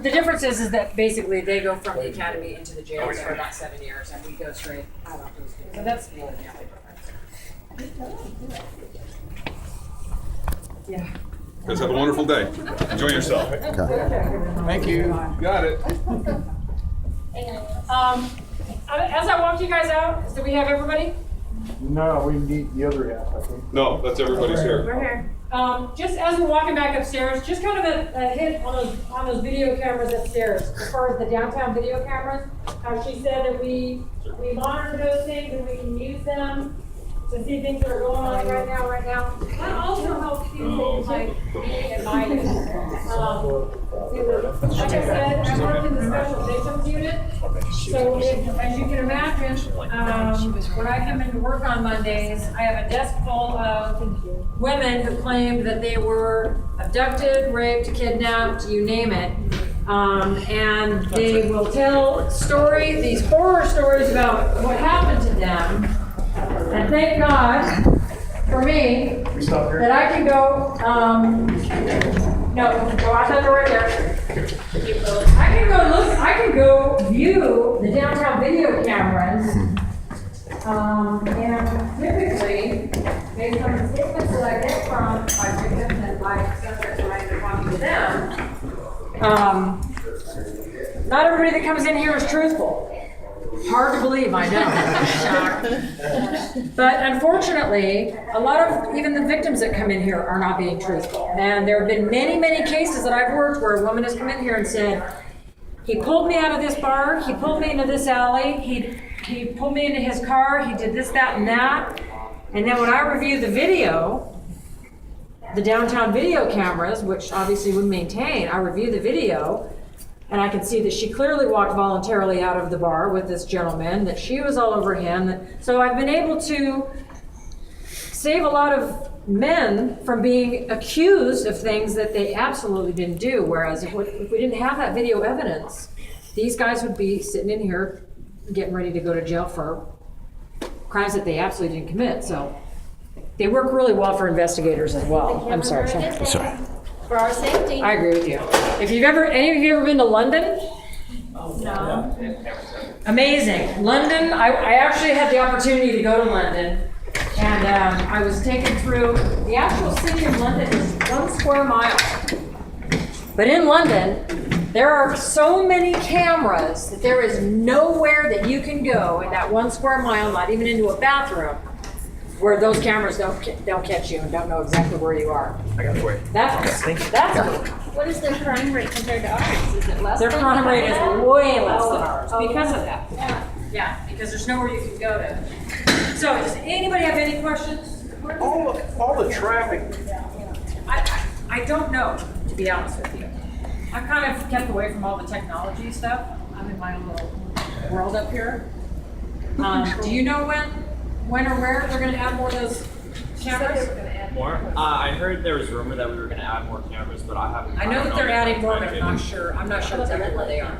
The difference is that basically they go from the academy into the jails for about 7 years, and we go straight out of those. So that's the only difference. Yeah. Guys, have a wonderful day. Enjoy yourself. Thank you. Got it. As I walk you guys out, do we have everybody? No, we need the other half, I think. No, that's everybody's here. We're here. Just as we're walking back upstairs, just kind of a hit on those video cameras upstairs, as far as the downtown video cameras. She said that we monitor those things and we can use them to see things that are going on right now. That also helps you like me and my like I said, I work in the special victims unit. So as you can imagine, when I come into work on Mondays, I have a desk full of women who claim that they were abducted, raped, kidnapped, you name it. And they will tell these horror stories about what happened to them. And thank God for me that I can go, I thought they were right there. I can go view the downtown video cameras. And typically, based on the statements that I get from my victims and my subjects when I'm talking to them, not everybody that comes in here is truthful. Hard to believe, I know. But unfortunately, a lot of even the victims that come in here are not being truthful. And there have been many, many cases that I've worked where a woman has come in here and said, he pulled me out of this bar, he pulled me into this alley, he pulled me into his car, he did this, that, and that. And then when I review the video, the downtown video cameras, which obviously we maintain, I review the video, and I can see that she clearly walked voluntarily out of the bar with this gentleman, that she was all over him. So I've been able to save a lot of men from being accused of things that they absolutely didn't do. Whereas if we didn't have that video evidence, these guys would be sitting in here getting ready to go to jail for crimes that they absolutely didn't commit. So they work really well for investigators as well. I'm sorry, Sean. Sorry. For our safety. I agree with you. If any of you ever been to London? No. Amazing. London, I actually had the opportunity to go to London, and I was taken through, the actual city of London is 1 square mile. But in London, there are so many cameras that there is nowhere that you can go in that 1 square mile, not even into a bathroom, where those cameras don't catch you and don't know exactly where you are. I got it for you. That's What is their crime rate compared to ours? Is it less? their than crime rate is way less than ours Oh. because of that. Yeah. Yeah, because there's nowhere you can go to. So, does anybody have any questions? All the traffic. I don't know, to be honest with you. I've kind of kept away from all the technology stuff. I'm in my own little world up here. Do you know when or where they're going to add more of those cameras? More? I heard there was rumor that we were going to add more cameras, but I haven't. I know that they're adding more, but I'm not sure. I'm not sure exactly where they are.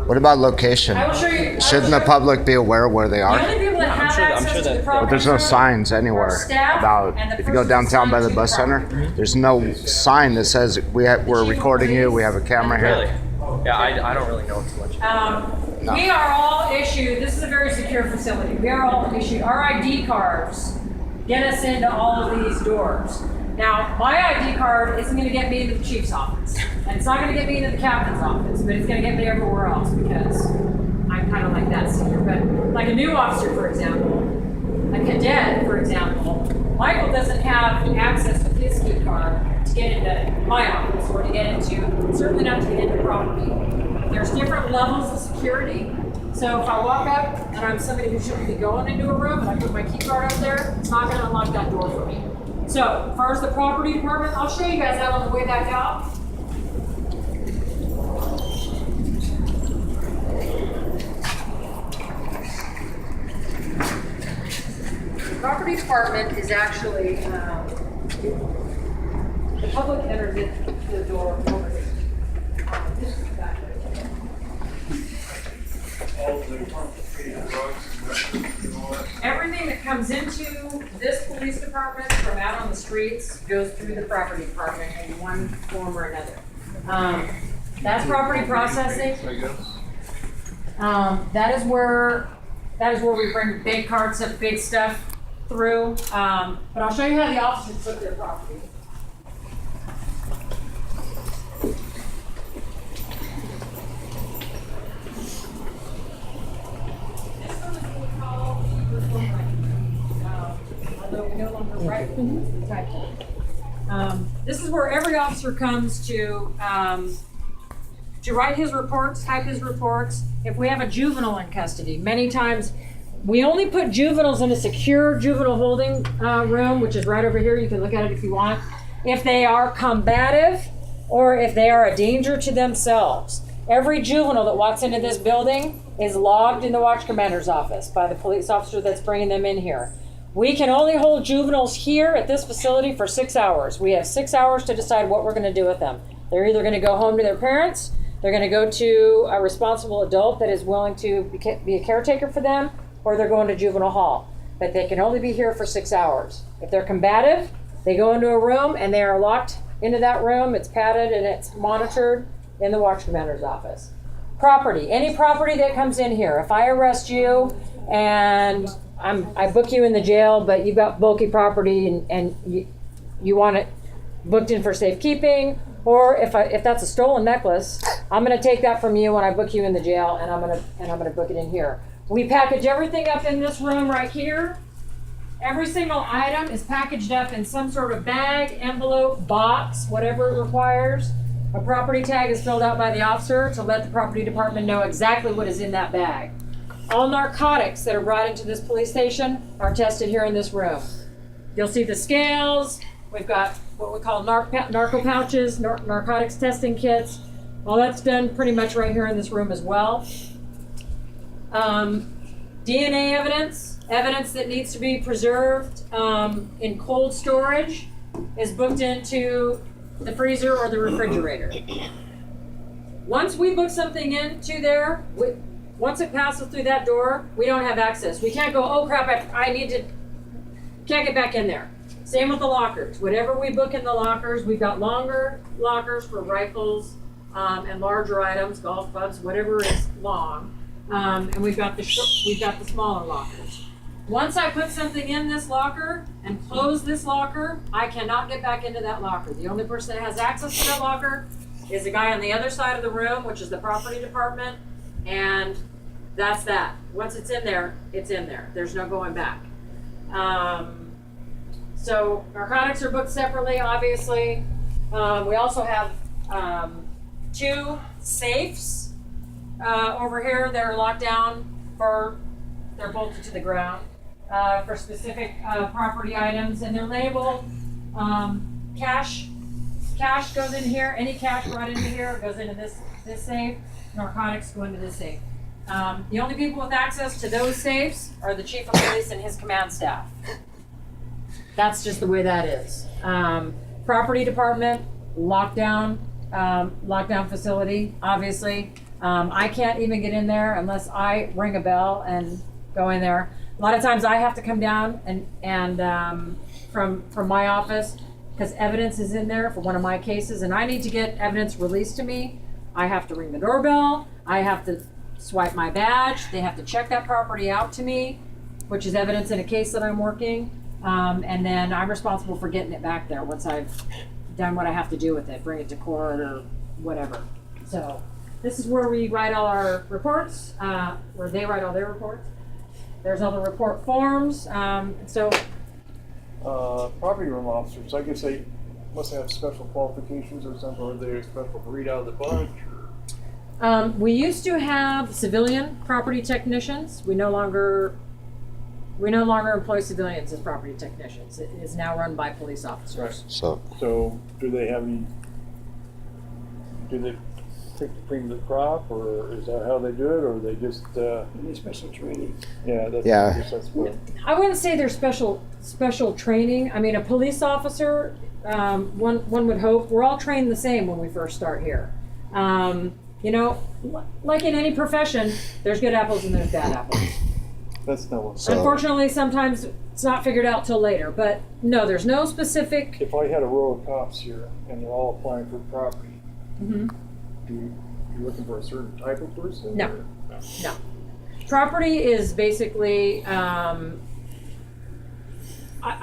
What about location? I will show you. Shouldn't the public be aware where they The are? only people that have access to the property. But there's no signs anywhere staff about, and the if you go person downtown by the assigned bus to the center, there's no sign that says we're recording you, we have a camera Really? here. Yeah, I don't really know too much. No. We are all issued, this is a very secure facility, we are all issued, our ID cards get us into all of these doors. Now, my ID card isn't going to get me into the chief's office, and it's not going to get me into the captain's office, but it's going to get me everywhere else because I'm kind of like that senior. But like a new officer, for example, a cadet, for example, Michael doesn't have access with his key card to get into my office or to get into, certainly not to get into property. There's different levels of security. So if I walk up and I'm somebody who shouldn't be going into a room and I put my key card up there, it's not going to unlock that door for me. So, as far as the property department, I'll show you guys that on the way back out. The property department is actually, the public enters it the door over here. This is the back way. Everything that comes into this police department department from out on the streets goes through the property department in one form or another. That's property processing. That is where we bring big carts of big stuff through. But I'll show you how the officers put their property. This one is what we call the reform right. Although we no longer write it, it's the type. This is where every officer comes to write his reports, type his reports. If we have a juvenile in custody, many times we only put juveniles in a secure juvenile holding room, which is right over here. You can look at it if you want. If they are combative or if they are a danger to themselves. Every juvenile that walks into this building is logged in the watch commander's office by the police officer that's bringing them in here. We can only hold juveniles here at this facility for 6 hours. We have 6 hours to decide what we're going to do with them. They're either going to go home to their parents, they're going to go to a responsible adult that is willing to be a caretaker for them, or they're going to juvenile hall. But they can only be here for 6 hours. If they're combative, they go into a room and they are locked into that room. It's padded and it's monitored in the watch commander's office. Property, any property that comes in here. If I arrest you and I book you in the jail, but you've got bulky property and you want it booked in for safekeeping, or if that's a stolen necklace, I'm going to take that from you when I book you in the jail, and I'm going to book it in here. We package everything up in this room right here. Every single item is packaged up in some sort of bag, envelope, box, whatever it requires. A property tag is filled out by the officer to let the property department know exactly what is in that bag. All narcotics that are brought into this police station are tested here in this room. You'll see the scales. We've got what we call narco pouches, narcotics testing kits. All that's done pretty much right here in this room as well. DNA evidence that needs to be preserved in cold storage is booked into the freezer or the refrigerator. Once we book something into there, once it passes through that door, we don't have access. We can't go, oh crap, can't get back in there. Same with the lockers. Whatever we book in the lockers, we've got longer lockers for rifles and larger items, golf clubs, whatever is long. And we've got the smaller lockers. Once I put something in this locker and close this locker, I cannot get back into that locker. The only person that has access to that locker is the guy on the other side of the room, which is the property department, and that's that. Once it's in there, it's in there. There's no going back. So narcotics are booked separately, obviously. We also have 2 safes over here that are locked down they're bolted to the ground for specific property items, and they're labeled cash. Cash goes in here. Any cash brought into here goes into this safe. Narcotics go into this safe. The only people with access to those safes are the chief of police and his command staff. That's just the way that is. Property department, lockdown facility, obviously. I can't even get in there unless I ring a bell and go in there. A lot of times I have to come down and from my office because evidence is in there for one of my cases and I need to get evidence released to me. I have to ring the doorbell. I have to swipe my badge. They have to check that property out to me, which is evidence in a case that I'm working. And then I'm responsible for getting it back there once I've done what I have to do with it, bring it to court or whatever. So this is where we write all our reports, where they write all their reports. There's all the report forms. Property room officers, I guess they must have special qualifications or something, or they're special breed out of the bunch. We used to have civilian property technicians. We no longer employ civilians as property technicians. It is now run by police officers. Right. So So do they pick the cream of the crop, or is that how they do it, or they just Any special training? yeah, that's Yeah. I guess that's what I wouldn't say there's special training. I mean, a police officer, one would hope, we're all trained the same when we first start here. You know, like in any profession, there's good apples and there's bad apples. That's not what. So- Unfortunately, sometimes it's not figured out till later, but no, there's no specific. If I had a row of cops here and they're all applying for property, Mhm. you looking for a certain type of person? No. or- No. Property is basically, I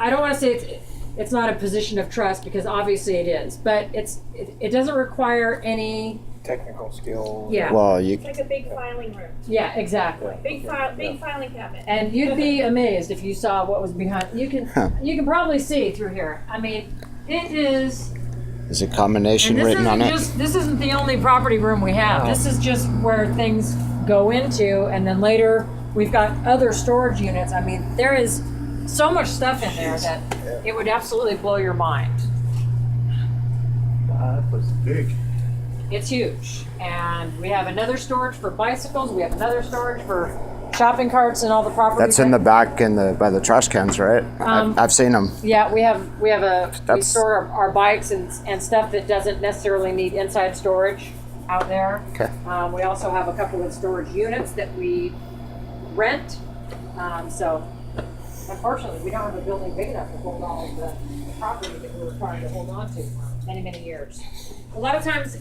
don't want to say it's not a position of trust because obviously it is, but it doesn't require any, Technical skill. yeah, Well, you It's like a big filing room, yeah, exactly. big filing cabinet. And you'd be amazed if you saw what was behind, you can probably see through here. I mean, it is, is a combination and written on it? this isn't the only property room we have. This is just where things go into, and then later we've got other storage units. I mean, there is so much stuff in there that it would absolutely blow your mind. Wow, that place is big. It's huge. And we have another storage for bicycles. We have another storage for shopping carts and all the property. That's in the back by the trash cans, right? I've seen them. Yeah, we That's- store our bikes and stuff that doesn't necessarily need inside storage out there. Okay. We also have a couple of storage units that we rent. So unfortunately, we don't have a building big enough to hold all of the property that we're required to hold on to for many, many years. A lot of times,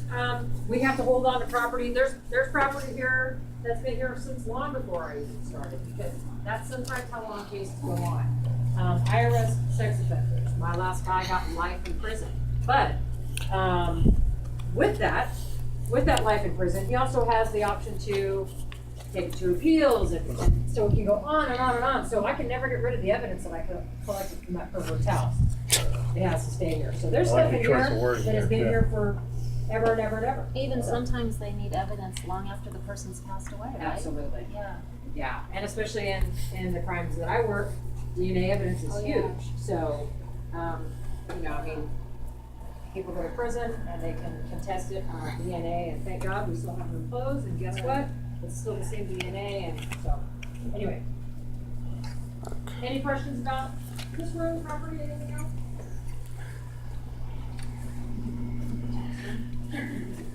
we have to hold on to property. There's property here that's been here since long before I even started, because that's sometimes how long cases go on. I arrest sex offenders. My last guy got life in prison. But with that life in prison, he also has the option to take it to appeals, and so it can go on and on and on. So I can never get rid of the evidence that I collected from that pervert's house. It has to stay here. So there's I like stuff in your choice here of wording that has there, been yeah. here for ever and ever and ever. Even sometimes they need evidence long after the person's passed away, right? Absolutely. Yeah. Yeah, and especially in the crimes that I work, DNA evidence is Oh, huge. yeah. So, I mean, people go to prison and they can contest it on DNA, and thank God we still have them closed, and guess what? It's still the same DNA, and so, anyway. Any questions about this room, property, anything else?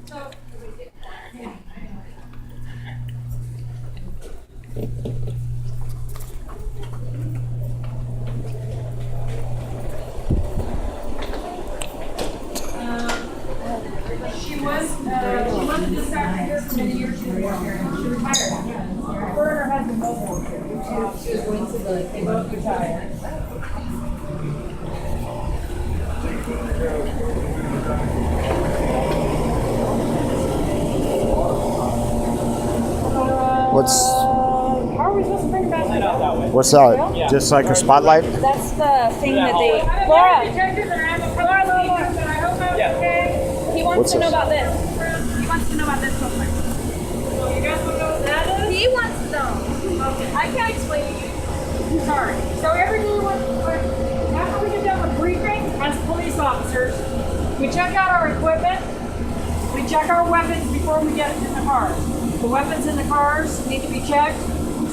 So, she wasn't dispatched here for many years. She was here. She retired. Her and her husband both worked here. She was going to they both retired. How are we supposed to bring it back to What's that? Just like a spotlight? That's the thing that they, Laura. he wants What's to know this? about this. He wants to know about this real quick. You guys want to know what that is? He wants to know. Okay, I can't explain to you. Sorry. So every day after we get done with briefing as police officers, we check out our equipment. We check our weapons before we get in the cars. The weapons in the cars need to be checked.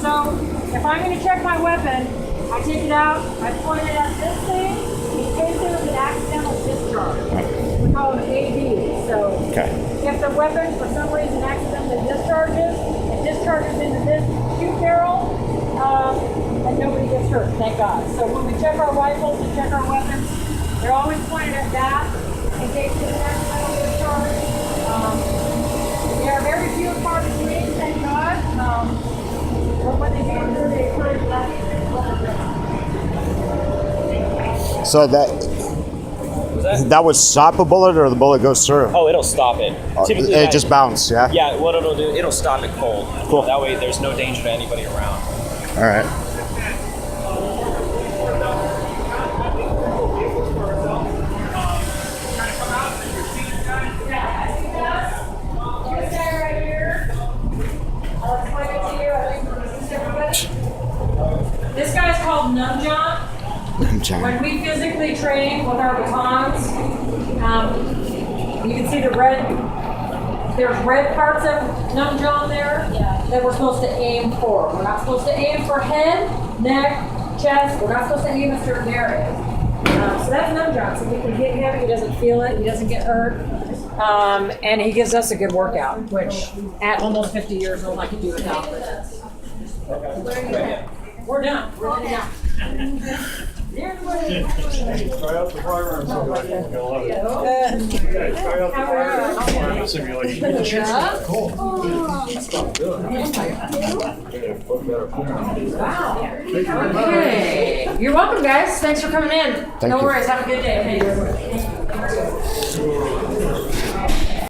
So if I'm going to check my weapon, I take it out, I point it at this thing in case there's an accidental discharge. We call it AD. So if the weapon for some reason accidentally discharges, it discharges into this cube barrel, and nobody gets hurt, thank God. So when we check our rifles and check our weapons, they're always pointed at that in case there's an accidental discharge. There are very few and far between, thank God. But when they do, they encourage that. So that would stop a bullet, or the bullet goes through? Oh, it'll stop it. Typically, It just bounced, yeah? yeah, what it'll do, it'll stop it cold. Cool. That way there's no danger to anybody around. All right. This guy's called Numb John. When we physically train with our batons, you can see there's red parts of Numb John there that we're supposed to aim for. We're not supposed to aim for head, neck, chest. We're not supposed to aim in certain areas. So that's Numb John. So we can hit him, he doesn't feel it, he doesn't get hurt. And he gives us a good workout, which at almost 50 years old I can do without. We're done. We're done. Try out the firearm simulation. You're gonna love it. Yeah, try out the firearm simulation. Okay. You're welcome, guys. Thanks for coming in. No you. worries. Have a good day.